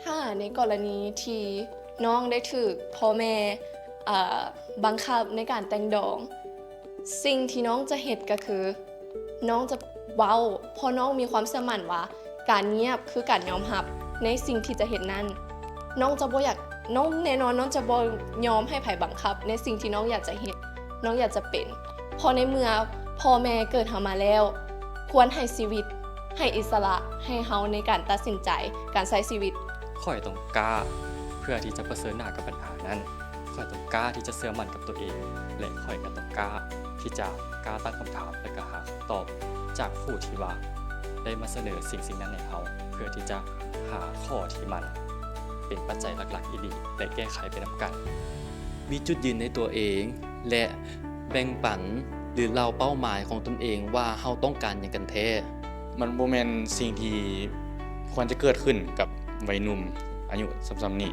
ถ้าในกรณีที่น้องได้ถูกพ่อแม่บังคับในการแต่งดองสิ่งที่น้องจะเฮ็ดก็คือน้องจะเว้าเพราะน้องมีความเชื่อมั่นว่าการเงียบคือการยอมรับในสิ่งที่จะเฮ็ดนั้นน้องจะบ่อยากน้องแน่นอนน้องจะบ่ยอมให้ไผบังคับในสิ่งที่น้องอยากจะเฮ็ดน้องอยากจะเป็นเพราะในเมื่อพ่อแม่เกิดเฮามาแล้วควรให้ชีวิตให้อิสระให้เฮาในการตัดสินใจการใช้ชีวิต ข้อยต้องกล้าเพื่อที่จะเผชิญหน้ากับปัญหานั้นข้อยต้องกล้าที่จะเชื่อมั่นกับตัวเองและข้อยก็ต้องกล้าที่จะกล้าตั้งคำถามและก็หาคำตอบจากผู้ที่ว่าได้มาเสนอสิ่งนั้นให้เราเพื่อที่จะหาข้อที่มันเป็นปัจจัยหลักๆอีดีและแก้ไขไปนำกัน มีจุดยืนในตัวเอง และแบ่งปันหรือเล่าเป้าหมายของตนเองว่าเฮาต้องการหยังกันแท้ มันบ่แม่นสิ่งที่ควรจะเกิดขึ้นกับวัยหนุ่มอายุซ้ำๆนี้